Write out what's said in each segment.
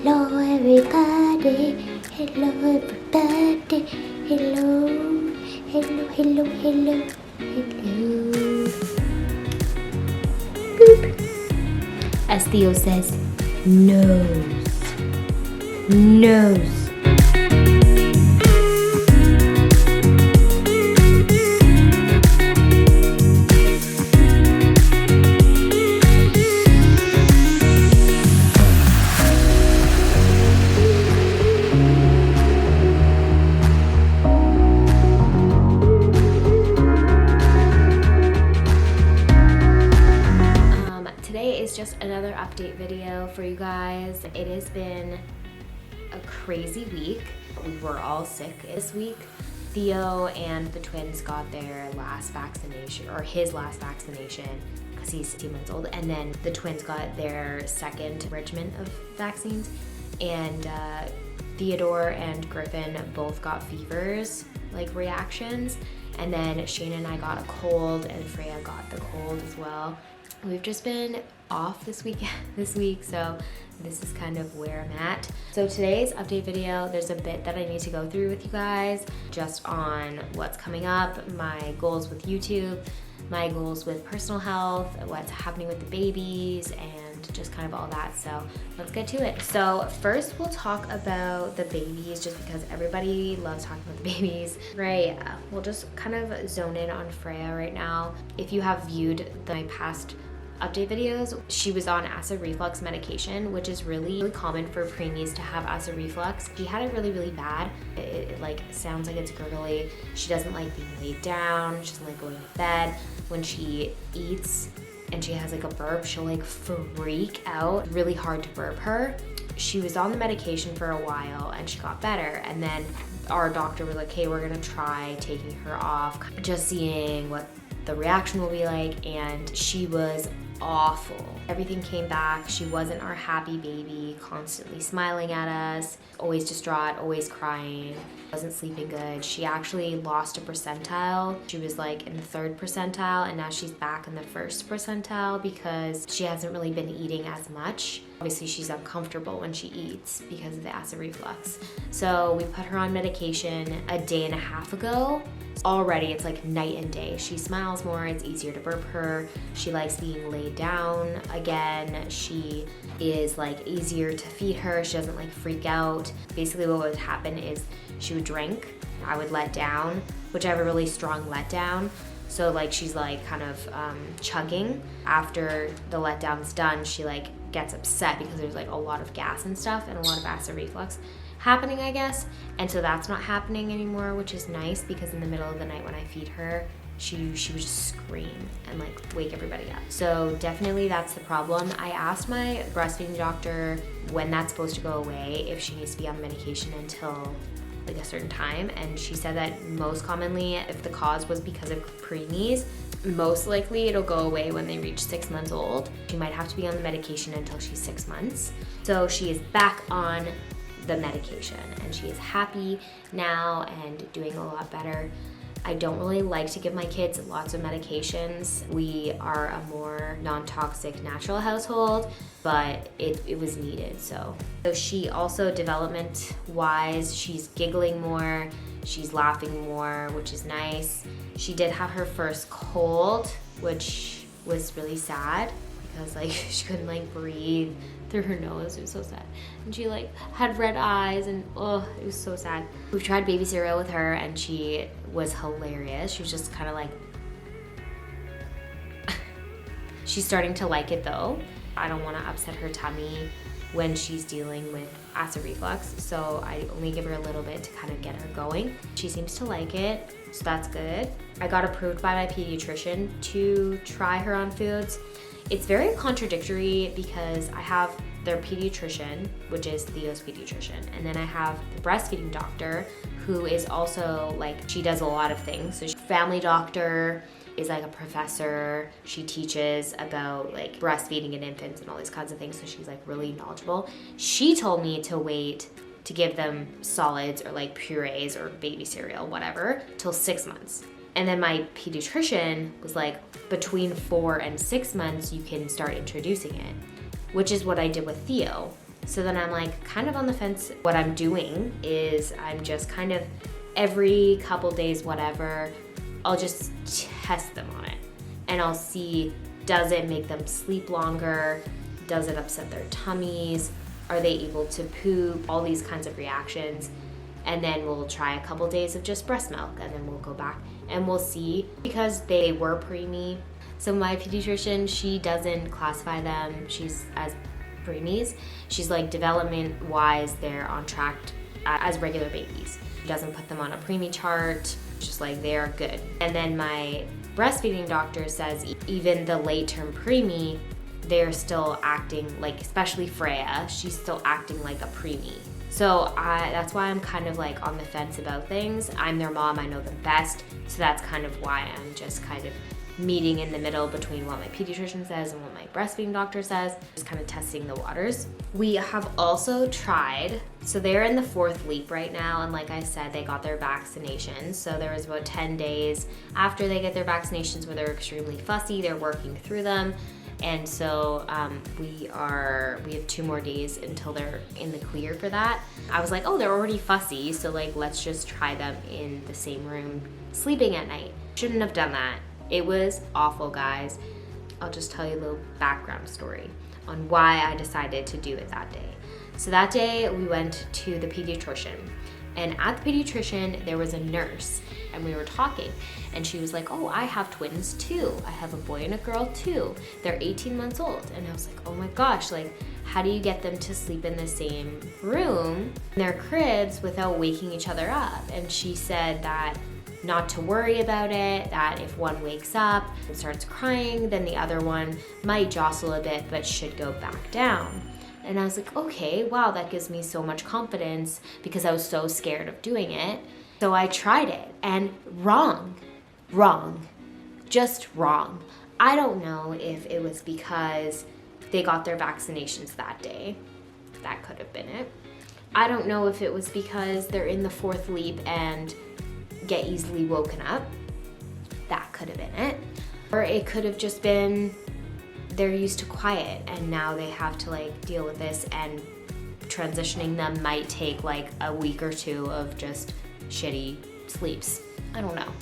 Hello everybody, hello everybody, hello, hello, hello, hello, hello. Boop. As Theo says, nose, nose. Just another update video for you guys. It has been a crazy week. We were all sick this week. Theo and the twins got their last vaccination, or his last vaccination, because he's 2 months old, and then the twins got their second regimen of vaccines, and Theodore and Griffin both got fevers, like reactions, and then Shane and I got a cold, and Freya got the cold as well. We've just been off this week, so this is kind of where I'm at. So today's update video, there's a bit that I need to go through with you guys just on what's coming up, my goals with YouTube, my goals with personal health, what's happening with the babies, and just kind of all that. So let's get to it. So first we'll talk about the babies, just because everybody loves talking about the babies. Freya, we'll just kind of zone in on Freya right now. If you have viewed my past update videos, she was on acid reflux medication, which is really common for preemies to have acid reflux. She had it really bad. It like sounds like it's gurgly. She doesn't like being laid down. She doesn't like going to bed. When she eats and she has like a burp, she'll like freak out. Really hard to burp her. She was on the medication for a while and she got better, and then our doctor was like, hey, we're gonna try taking her off, just seeing what the reaction will be like, and she was awful. Everything came back. She wasn't our happy baby, constantly smiling at us, always distraught, always crying, wasn't sleeping good. She actually lost a percentile. She was like in the 3rd percentile, and now she's back in the 1st percentile because she hasn't really been eating as much. Obviously she's uncomfortable when she eats because of the acid reflux. So we put her on medication a day and a half ago. Already it's like night and day. She smiles more, it's easier to burp her. She likes being laid down again. She is like easier to feed her. She doesn't like freak out. Basically what would happen is she would drink, I would let down, which I have a really strong letdown. So like she's like kind of chugging. After the letdown's done, she like gets upset because there's like a lot of gas and stuff and a lot of acid reflux happening, I guess. And so that's not happening anymore, which is nice, because in the middle of the night when I feed her, she would just scream and like wake everybody up. So definitely that's the problem. I asked my breastfeeding doctor when that's supposed to go away, if she needs to be on medication until like a certain time, and she said that most commonly, if the cause was because of preemies, most likely it'll go away when they reach 6 months old. She might have to be on the medication until she's 6 months. So she is back on the medication and she is happy now and doing a lot better. I don't really like to give my kids lots of medications. We are a more non-toxic natural household, but it was needed. So she also, development-wise, she's giggling more, she's laughing more, which is nice. She did have her first cold, which was really sad because like she couldn't like breathe through her nose. It was so sad. And she like had red eyes, and oh, it was so sad. We tried baby cereal with her and she was hilarious. She was just kind of like she's starting to like it though. I don't want to upset her tummy when she's dealing with acid reflux, so I only give her a little bit to kind of get her going. She seems to like it, so that's good. I got approved by my pediatrician to try her on foods. It's very contradictory because I have their pediatrician, which is Theo's pediatrician, and then I have the breastfeeding doctor, who is also like, she does a lot of things. So family doctor is like a professor. She teaches about like breastfeeding in infants and all these kinds of things, so she's like really knowledgeable. She told me to wait to give them solids or like purees or baby cereal, whatever, till 6 months. And then my pediatrician was like, between 4 and 6 months, you can start introducing it, which is what I did with Theo. So then I'm like kind of on the fence. What I'm doing is I'm just kind of every couple days, whatever, I'll just test them on it. And I'll see, does it make them sleep longer? Does it upset their tummies? Are they able to poop? All these kinds of reactions. And then we'll try a couple days of just breast milk, and then we'll go back and we'll see, because they were preemie. So my pediatrician, she doesn't classify them as preemies. She's like, development wise, they're on track as regular babies. She doesn't put them on a preemie chart, just like they are good. And then my breastfeeding doctor says even the late term preemie, they're still acting like, especially Freya, she's still acting like a preemie. So that's why I'm kind of like on the fence about things. I'm their mom, I know them best. So that's kind of why I'm just kind of meeting in the middle between what my pediatrician says and what my breastfeeding doctor says, just kind of testing the waters. We have also tried, so they're in the 4th leap right now, and like I said, they got their vaccinations. So there was about 10 days after they get their vaccinations where they're extremely fussy, they're working through them. And so we have 2 more days until they're in the clear for that. I was like, oh, they're already fussy, so like let's just try them in the same room sleeping at night. Shouldn't have done that. It was awful, guys. I'll just tell you a little background story on why I decided to do it that day. So that day we went to the pediatrician, and at the pediatrician there was a nurse, and we were talking, and she was like, oh, I have twins too. I have a boy and a girl too. They're 18 months old. And I was like, oh my gosh, like how do you get them to sleep in the same room in their cribs without waking each other up? And she said that not to worry about it, that if one wakes up and starts crying, then the other one might jostle a bit but should go back down. And I was like, okay, wow, that gives me so much confidence, because I was so scared of doing it. So I tried it, and wrong, just wrong. I don't know if it was because they got their vaccinations that day. That could have been it. I don't know if it was because they're in the 4th leap and get easily woken up. That could have been it. Or it could have just been they're used to quiet and now they have to like deal with this, and transitioning them might take like a week or 2 of just shitty sleeps. I don't know.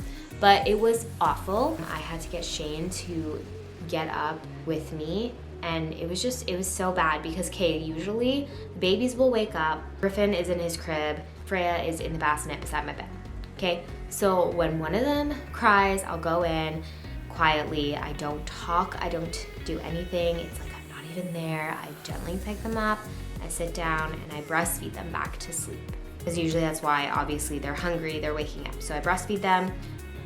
But it was awful. I had to get Shane to get up with me, and it was so bad because usually babies will wake up, Griffin is in his crib, Freya is in the bassinet beside my bed. Okay, so when one of them cries, I'll go in quietly. I don't talk, I don't do anything. It's like I'm not even there. I gently pick them up, I sit down, and I breastfeed them back to sleep. Because usually that's why, obviously, they're hungry, they're waking up. So I breastfeed them,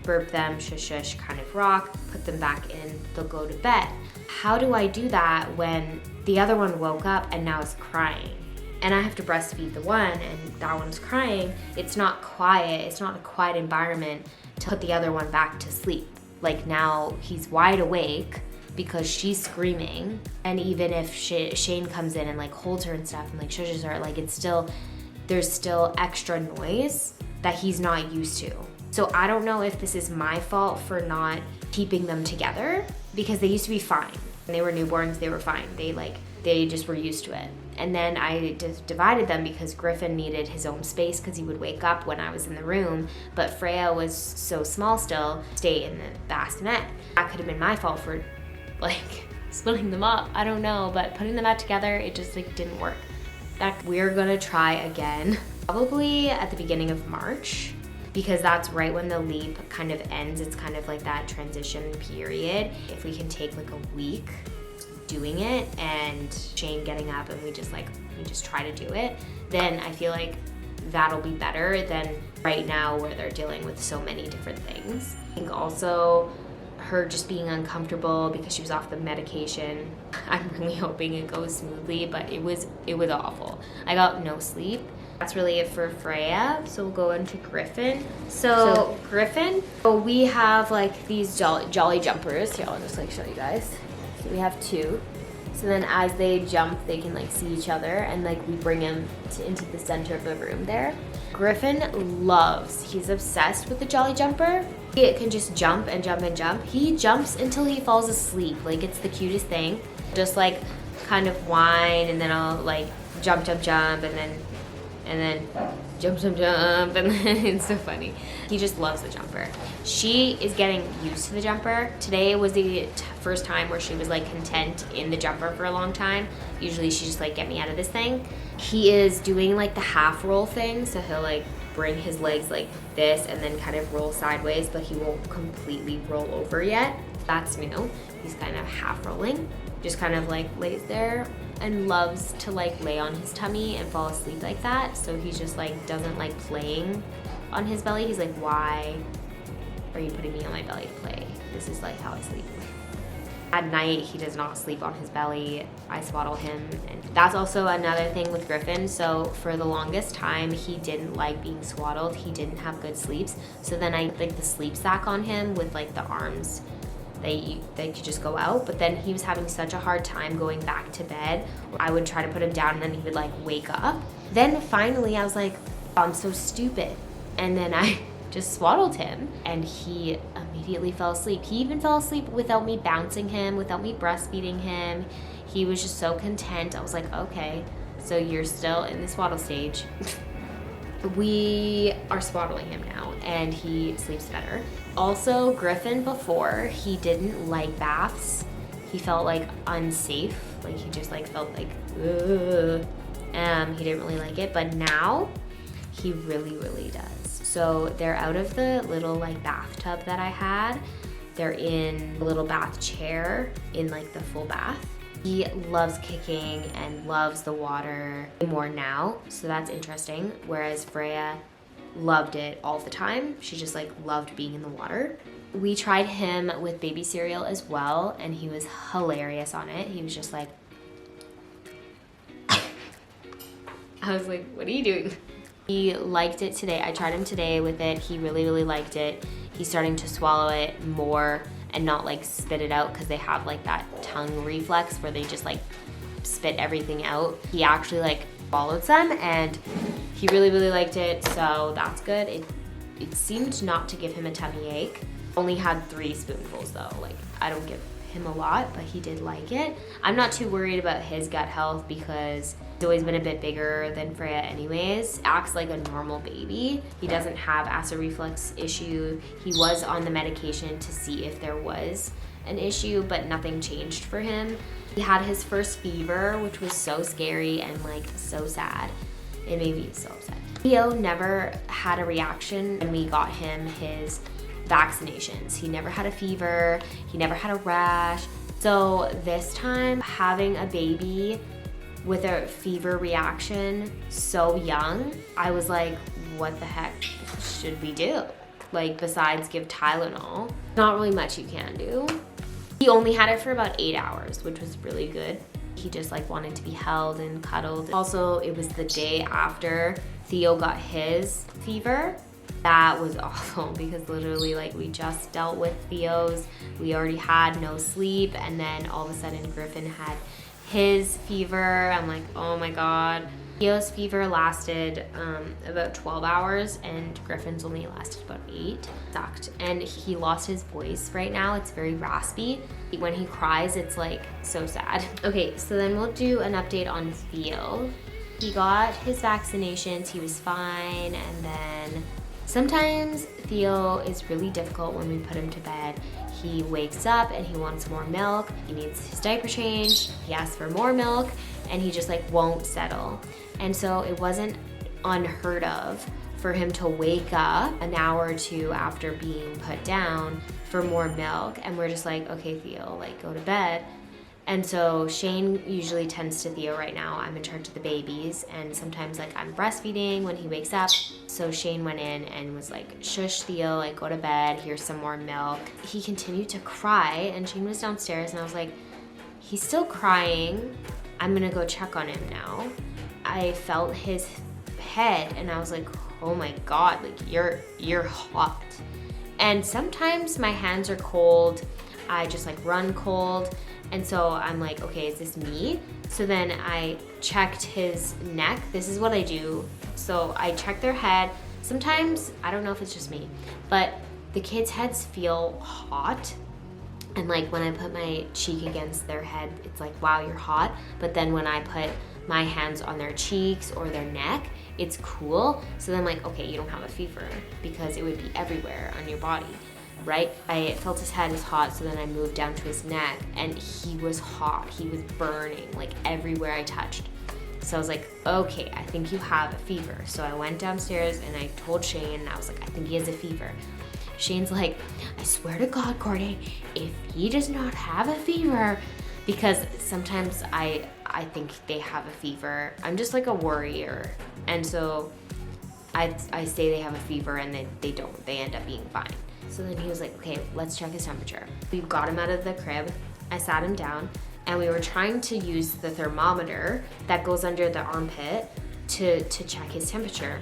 burp them, shush shush, kind of rock, put them back in, they'll go to bed. How do I do that when the other one woke up and now is crying? And I have to breastfeed the one and that one's crying. It's not quiet, it's not a quiet environment to put the other one back to sleep. Like now he's wide awake because she's screaming. And even if Shane comes in and like holds her and stuff and like shushes her, like there's still extra noise that he's not used to. So I don't know if this is my fault for not keeping them together, because they used to be fine. When they were newborns, they were fine. They just were used to it. And then I just divided them because Griffin needed his own space because he would wake up when I was in the room, but Freya was so small still, stay in the bassinet. That could have been my fault for like splitting them up. I don't know, but putting them back together, it just like didn't work. We're gonna try again, probably at the beginning of March, because that's right when the leap kind of ends. It's kind of like that transition period. If we can take like a week doing it and Shane getting up and we just try to do it, then I feel like that'll be better than right now where they're dealing with so many different things. I think also her just being uncomfortable because she was off the medication. I'm really hoping it goes smoothly, but it was awful. I got no sleep. That's really it for Freya. So we'll go into Griffin. So Griffin, we have like these jolly jumpers. Here, I'll just like show you guys. So we have 2. So then as they jump, they can like see each other, and like we bring him into the center of the room there. Griffin he's obsessed with the jolly jumper. He can just jump and jump and jump. He jumps until he falls asleep. Like it's the cutest thing. Just like kind of whine, and then I'll like jump, jump, jump, and then jump, jump, jump, and then it's so funny. He just loves the jumper. She is getting used to the jumper. Today was the first time where she was like content in the jumper for a long time. Usually she's just like, get me out of this thing. He is doing like the half roll thing, so he'll like bring his legs like this and then kind of roll sideways, but he won't completely roll over yet. That's new. He's kind of half rolling, just kind of like lays there and loves to like lay on his tummy and fall asleep like that. So he just like doesn't like playing on his belly. He's like, why are you putting me on my belly to play? This is like how I sleep. At night, he does not sleep on his belly. I swaddle him. And that's also another thing with Griffin. So for the longest time, he didn't like being swaddled. He didn't have good sleeps. So then I like the sleep sack on him with like the arms. They could just go out, but then he was having such a hard time going back to bed. I would try to put him down and then he would like wake up. Then finally I was like, oh, I'm so stupid. And then I just swaddled him and he immediately fell asleep. He even fell asleep without me bouncing him, without me breastfeeding him. He was just so content. I was like, okay, so you're still in the swaddle stage. We are swaddling him now and he sleeps better. Also, Griffin before, he didn't like baths. He felt like unsafe. Like he just like felt like, ugh. He didn't really like it, but now he really, really does. So they're out of the little like bathtub that I had. They're in a little bath chair in like the full bath. He loves kicking and loves the water more now, so that's interesting. Whereas Freya loved it all the time. She just like loved being in the water. We tried him with baby cereal as well, and he was hilarious on it. He was just like, I was like, what are you doing? He liked it today. I tried him today with it. He really, really liked it. He's starting to swallow it more and not like spit it out because they have like that tongue reflex where they just like spit everything out. He actually like swallowed some and he really, really liked it, so that's good. It seemed not to give him a tummy ache. Only had 3 spoonfuls though. Like I don't give him a lot, but he did like it. I'm not too worried about his gut health because he's always been a bit bigger than Freya anyways. Acts like a normal baby. He doesn't have acid reflux issue. He was on the medication to see if there was an issue, but nothing changed for him. He had his first fever, which was so scary and like so sad. It made me so upset. Theo never had a reaction when we got him his vaccinations. He never had a fever, he never had a rash. So this time, having a baby with a fever reaction so young, I was like, what the heck should we do? Like besides give Tylenol, not really much you can do. He only had it for about 8 hours, which was really good. He just like wanted to be held and cuddled. Also, it was the day after Theo got his fever. That was awful because literally like we just dealt with Theo's. We already had no sleep and then all of a sudden Griffin had his fever. I'm like, oh my God. Theo's fever lasted about 12 hours and Griffin's only lasted about 8. Sucked. And he lost his voice right now. It's very raspy. When he cries, it's like so sad. Okay, so then we'll do an update on Theo. He got his vaccinations, he was fine, and then sometimes Theo is really difficult when we put him to bed. He wakes up and he wants more milk. He needs his diaper changed. He asks for more milk and he just like won't settle. And so it wasn't unheard of for him to wake up an hour or 2 after being put down for more milk. And we're just like, okay, Theo, like go to bed. And so Shane usually tends to Theo right now. I'm in charge of the babies and sometimes like I'm breastfeeding when he wakes up. So Shane went in and was like, shush Theo, like go to bed, here's some more milk. He continued to cry and Shane was downstairs and I was like, he's still crying. I'm gonna go check on him now. I felt his head and I was like, oh my God, like you're hot. And sometimes my hands are cold. I just like run cold. And so I'm like, okay, is this me? So then I checked his neck. This is what I do. So I check their head. Sometimes, I don't know if it's just me, but the kids' heads feel hot. And like when I put my cheek against their head, it's like, wow, you're hot. But then when I put my hands on their cheeks or their neck, it's cool. So then I'm like, okay, you don't have a fever because it would be everywhere on your body, right? I felt his head was hot, so then I moved down to his neck and he was hot. He was burning like everywhere I touched. So I was like, okay, I think you have a fever. So I went downstairs and I told Shane, and I was like, I think he has a fever. Shane's like, I swear to God, Courtney, if he does not have a fever, because sometimes I think they have a fever. I'm just like a worrier. And so I say they have a fever and then they don't. They end up being fine. So then he was like, okay, let's check his temperature. We got him out of the crib. I sat him down and we were trying to use the thermometer that goes under the armpit to check his temperature.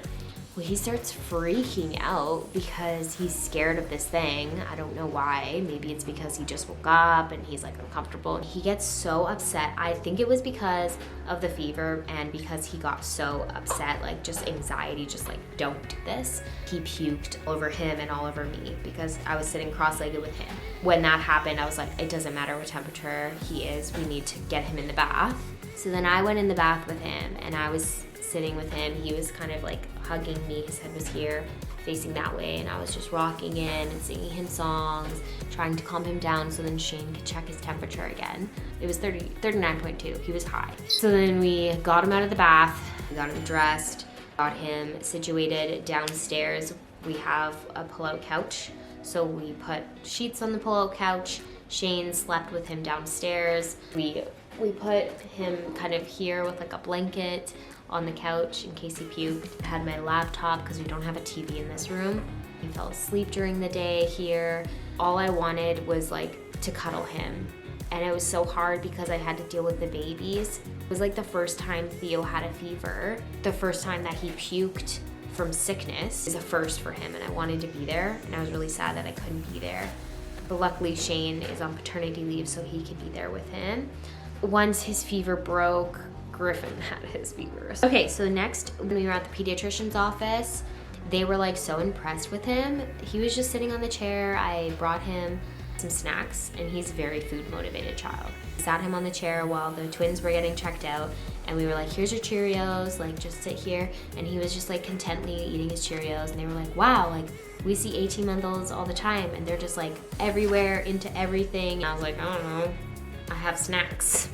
Well, he starts freaking out because he's scared of this thing. I don't know why. Maybe it's because he just woke up and he's like uncomfortable. He gets so upset. I think it was because of the fever and because he got so upset, like just anxiety, just like, don't do this. He puked over him and all over me because I was sitting cross-legged with him. When that happened, I was like, it doesn't matter what temperature he is. We need to get him in the bath. So then I went in the bath with him and I was sitting with him. He was kind of like hugging me. His head was here, facing that way, and I was just rocking in and singing him songs, trying to calm him down so then Shane could check his temperature again. It was 39.2. He was high. So then we got him out of the bath, we got him dressed, got him situated downstairs. We have a pull-out couch, so we put sheets on the pull-out couch. Shane slept with him downstairs. We put him kind of here with like a blanket on the couch in case he puked. I had my laptop because we don't have a TV in this room. He fell asleep during the day here. All I wanted was like to cuddle him. And it was so hard because I had to deal with the babies. It was like the first time Theo had a fever. The first time that he puked from sickness is a first for him, and I wanted to be there, and I was really sad that I couldn't be there. But luckily Shane is on paternity leave, so he could be there with him. Once his fever broke, Griffin had his fever. Okay, so next, when we were at the pediatrician's office, they were like so impressed with him. He was just sitting on the chair. I brought him some snacks, and he's a very food motivated child. I sat him on the chair while the twins were getting checked out, and we were like, here's your Cheerios, like just sit here. And he was just like contently eating his Cheerios, and they were like, wow, like we see 18-month-olds all the time, and they're just like everywhere into everything. And I was like, I don't know, I have snacks.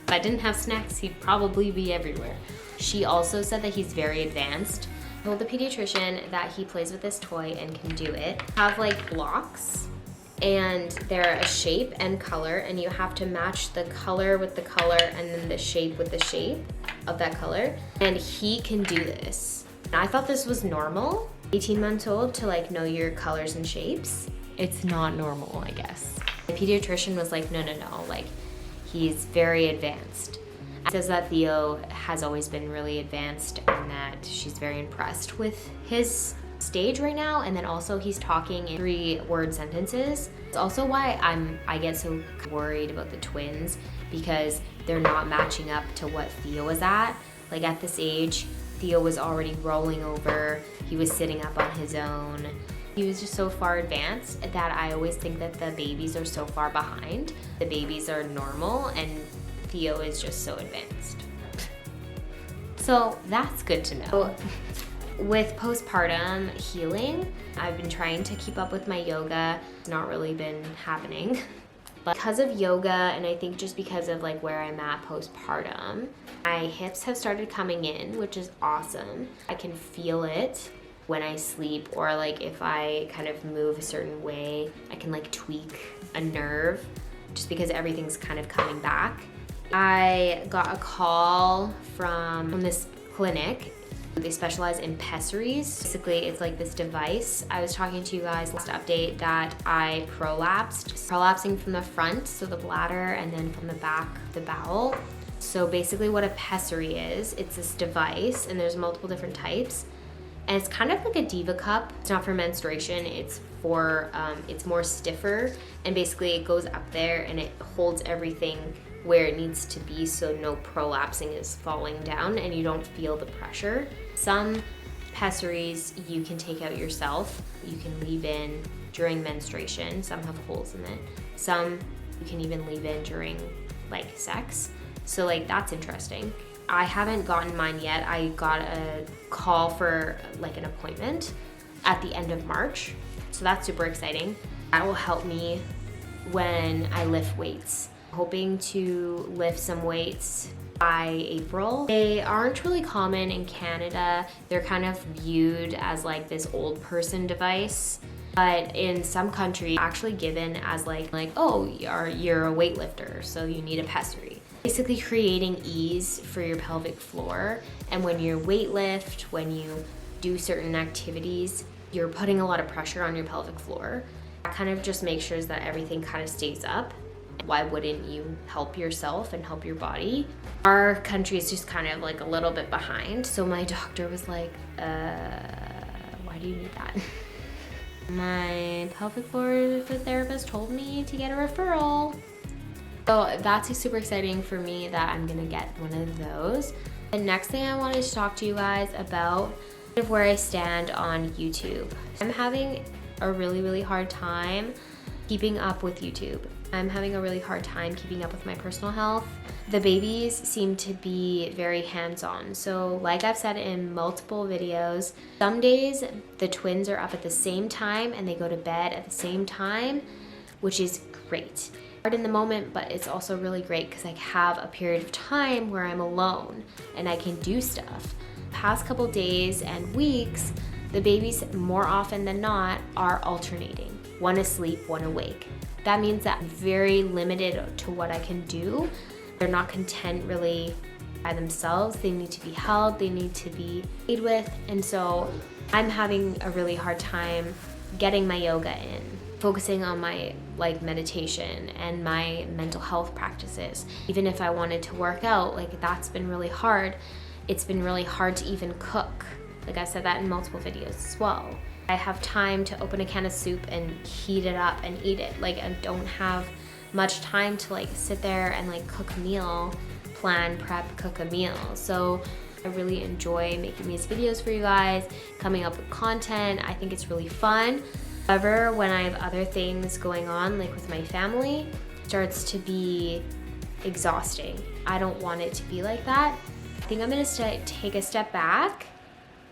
If I didn't have snacks, he'd probably be everywhere. She also said that he's very advanced. I told the pediatrician that he plays with this toy and can do it. Have like blocks, and they're a shape and color, and you have to match the color with the color and then the shape with the shape of that color. And he can do this. I thought this was normal, 18 months old, to like know your colors and shapes. It's not normal, I guess. The pediatrician was like, no, like he's very advanced. She says that Theo has always been really advanced and that she's very impressed with his stage right now, and then also he's talking in 3-word sentences. It's also why I get so worried about the twins, because they're not matching up to what Theo was at. Like at this age, Theo was already rolling over, he was sitting up on his own. He was just so far advanced that I always think that the babies are so far behind. The babies are normal and Theo is just so advanced. So that's good to know. With postpartum healing, I've been trying to keep up with my yoga. It's not really been happening. But because of yoga, and I think just because of like where I'm at postpartum, my hips have started coming in, which is awesome. I can feel it when I sleep, or like if I kind of move a certain way, I can like tweak a nerve just because everything's kind of coming back. I got a call from this clinic. They specialize in pessaries. Basically, it's like this device. I was talking to you guys last update that I prolapsing from the front, so the bladder, and then from the back, the bowel. So basically what a pessary is, it's this device, and there's multiple different types. And it's kind of like a diva cup. It's not for menstruation, it's for, it's more stiffer. And basically it goes up there and it holds everything where it needs to be, so no prolapsing is falling down and you don't feel the pressure. Some pessaries you can take out yourself. You can leave in during menstruation. Some have holes in it. Some you can even leave in during like sex. So like that's interesting. I haven't gotten mine yet. I got a call for like an appointment at the end of March. So that's super exciting. That will help me when I lift weights. Hoping to lift some weights by April. They aren't really common in Canada. They're kind of viewed as like this old person device. But in some countries, actually given as like oh, you're a weightlifter, so you need a pessary. Basically creating ease for your pelvic floor. And when you weightlift, when you do certain activities, you're putting a lot of pressure on your pelvic floor. That kind of just makes sure that everything kind of stays up. Why wouldn't you help yourself and help your body? Our country is just kind of like a little bit behind. So my doctor was like, why do you need that? My pelvic floor therapist told me to get a referral. So that's super exciting for me that I'm gonna get one of those. The next thing I wanted to talk to you guys about is where I stand on YouTube. I'm having a really hard time keeping up with YouTube. I'm having a really hard time keeping up with my personal health. The babies seem to be very hands-on. So like I've said in multiple videos, some days the twins are up at the same time and they go to bed at the same time, which is great. Hard in the moment, but it's also really great because I have a period of time where I'm alone and I can do stuff. Past couple days and weeks, the babies more often than not are alternating. One asleep, one awake. That means that I'm very limited to what I can do. They're not content really by themselves. They need to be held, they need to be played with. And so I'm having a really hard time getting my yoga in, focusing on my meditation and my mental health practices. Even if I wanted to work out, that's been really hard. It's been really hard to even cook. I said that in multiple videos as well. I have time to open a can of soup and heat it up and eat it. I don't have much time to sit there and cook a meal, plan, prep, cook a meal. So I really enjoy making these videos for you guys, coming up with content. I think it's really fun. However, when I have other things going on, with my family, it starts to be exhausting. I don't want it to be like that. I think I'm gonna take a step back,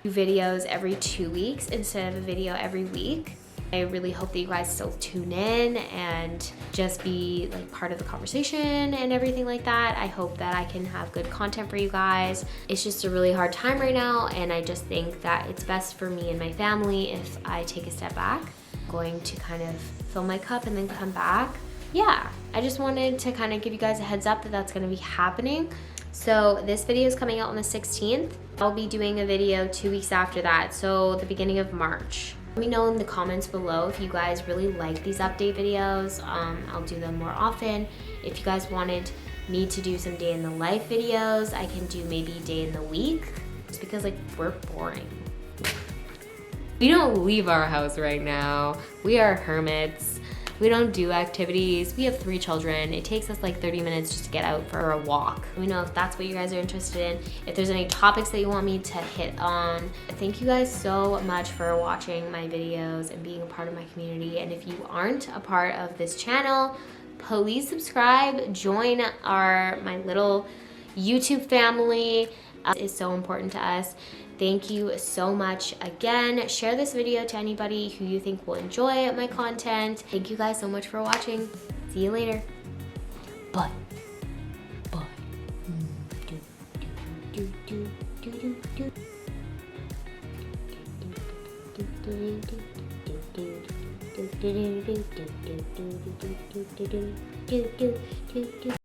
do videos every 2 weeks instead of a video every week. I really hope that you guys still tune in and just be part of the conversation and everything like that. I hope that I can have good content for you guys. It's just a really hard time right now, and I just think that it's best for me and my family if I take a step back. I'm going to kind of fill my cup and then come back. Yeah, I just wanted to kind of give you guys a heads up that that's gonna be happening. So this video is coming out on the 16th. I'll be doing a video 2 weeks after that, so the beginning of March. Let me know in the comments below if you guys really like these update videos. I'll do them more often. If you guys wanted me to do some day in the life videos, I can do maybe day in the week, just because we're boring. We don't leave our house right now. We are hermits. We don't do activities. We have 3 children. It takes us 30 minutes just to get out for a walk. Let me know if that's what you guys are interested in. If there's any topics that you want me to hit on. Thank you guys so much for watching my videos and being a part of my community. And if you aren't a part of this channel, please subscribe. Join my little YouTube family. It is so important to us. Thank you so much again. Share this video to anybody who you think will enjoy my content. Thank you guys so much for watching. See you later. Bye. Bye.